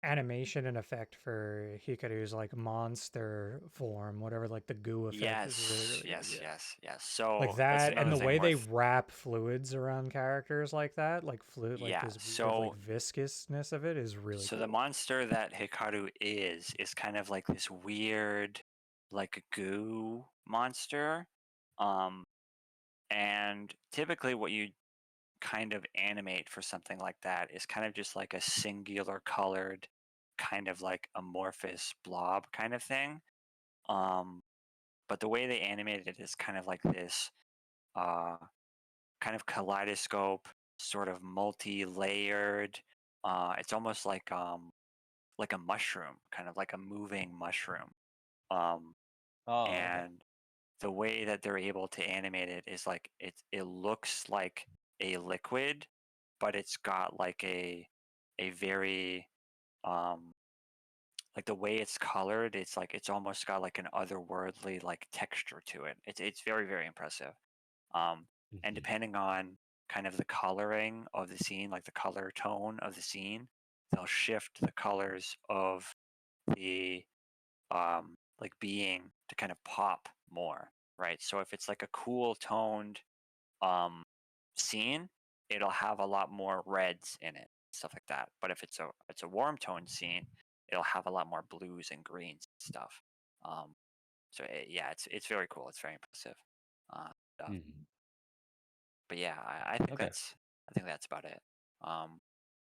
animation and effect for Hikaru's like monster form, whatever, like the goo effect is really, yes, really good. yes, Yeah. yes, yes. So Like that's that, and another the thing way they worth. wrap fluids around characters like that, like fluid, like Yeah, this weird so like viscousness of it is really so cool. the monster that Hikaru is kind of like this weird, like goo monster. And typically what you kind of animate for something like that is kind of just like a singular colored, kind of like amorphous blob kind of thing. But the way they animated it is kind of like this kind of kaleidoscope, sort of multi-layered. It's almost like a mushroom, kind of like a moving mushroom. Um, Oh, okay. and the way that they're able to animate it is like it looks like a liquid, but it's got like a very like the way it's colored, it's like it's almost got like an otherworldly like texture to it. It's very, very impressive. And depending on kind of the coloring of the scene, like the color tone of the scene, they'll shift the colors of the like being to kind of pop more, right? So if it's like a cool toned scene, it'll have a lot more reds in it, stuff like that. But if it's a warm toned scene, it'll have a lot more blues and greens and stuff. So yeah, it's very cool. It's very impressive. Stuff. But yeah, I think Okay. that's about it.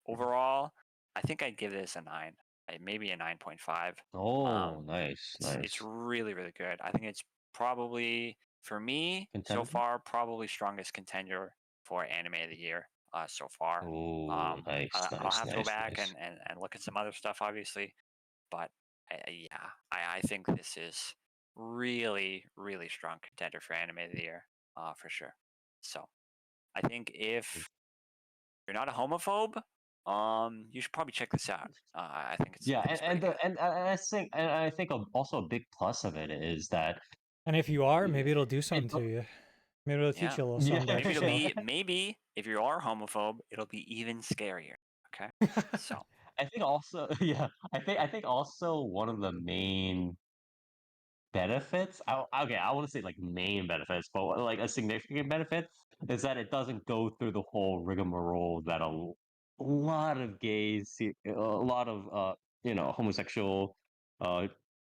Overall, I think I'd give this a 9, maybe a 9.5. Oh, nice, It's nice. really, really good. I think it's probably for me so Contender? far probably strongest contender for anime of the year so far. Oh, nice, I'll nice, have to go nice, back nice. and look at some other stuff, obviously, but yeah, I think this is really, really strong contender for anime of the year for sure. So I think if you're not a homophobe, you should probably check this out. I think Yeah, it's pretty good. and I think also a big plus of it is that And if you are, maybe it'll do it, something to you. Maybe it'll teach Yeah. you a little yeah. something about yourself. Maybe if you are homophobe, it'll be even scarier. Okay. So I think also yeah, I think also one of the main benefits. Okay, I want to say like main benefits, but like a significant benefit is that it doesn't go through the whole rigmarole that lot of gays, a lot of homosexual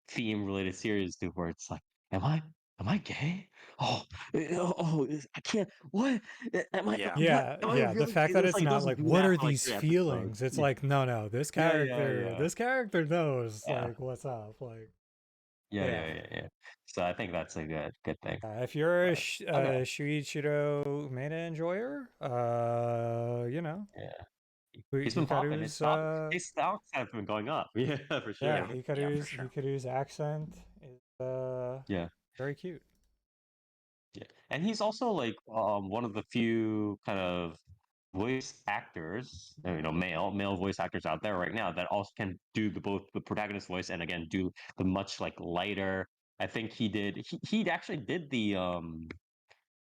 theme related series do, where it's like, am I gay? Oh, I can't. What? Yeah. Yeah, am I yeah. The really fact gay? that It's it's like it not doesn't like do what that are for like these 3 episodes. feelings? It's like no, Yeah, yeah, yeah, this character knows yeah, like what's up. Like yeah, yeah. yeah, yeah, yeah. So I think that's a good thing. If you're a But okay, Shuichiro Meta enjoyer, yeah. He's been popping. Hikaru's His stocks have been going up. Yeah, for yeah, sure. Yeah, for sure. Hikaru's accent is Yeah, very cute. yeah. And he's also like one of the few kind of voice actors, male voice actors out there right now that also can do both the protagonist voice and again do the much like lighter. I think he actually did the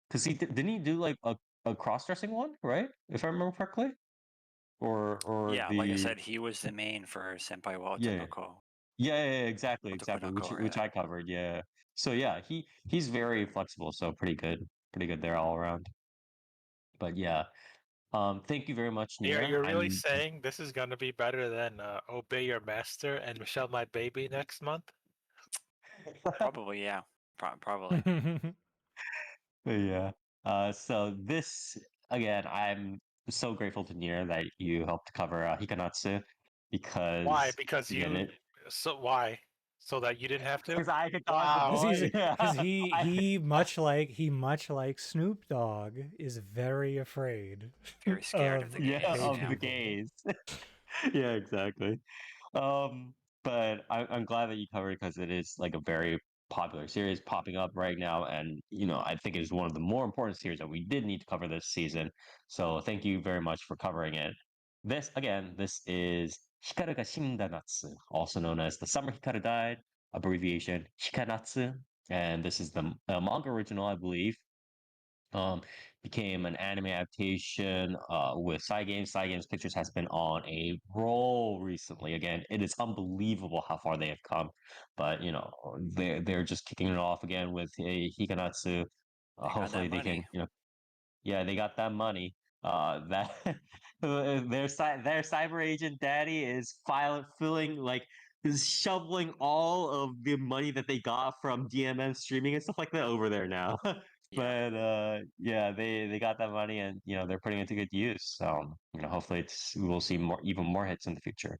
because didn't he do like a cross dressing one, right? If I remember correctly, or Yeah, like I the said, he was the main for Senpai wa yeah. Otonoko. Yeah, exactly, Otoko exactly. no Which Ko, which yeah. I covered. Yeah. So yeah, he's very flexible. So pretty good there all around. But yeah, thank you very much, Nia. You're really I'm saying this is gonna be better than Obey Your Master and Michelle My Baby next month? Probably, yeah. Probably. yeah. So this again, I'm so grateful to Nia that you helped cover HikaNatsu Why? because Because again you. it So why? So that you didn't have to? because I could dodge the Wow. bullet. Because Yeah. he much like Snoop Dogg is very afraid Very scared of of the Yeah, gays. gay of Yeah. the people. gays. Yeah, exactly. But I'm glad that you covered because it is like a very popular series popping up right now, and I think it is one of the more important series that we did need to cover this season. So thank you very much for covering it. This is Hikaru ga Shinda Natsu, also known as the Summer Hikaru Died, abbreviation HikaNatsu, and this is the manga original, I believe. Um, Became an anime adaptation with Cygames. Cygames Pictures has been on a roll recently. Again, it is unbelievable how far they have come, but they're just kicking it off again with a HikaNatsu. They got Hopefully, that they can money. yeah, they got that money. That their cyber agent daddy is filling like is shoveling all of the money that they got from DMM streaming and stuff like that over there now. Yeah. But yeah, they got that money and they're putting it to good use. So hopefully we will see even more hits in the future.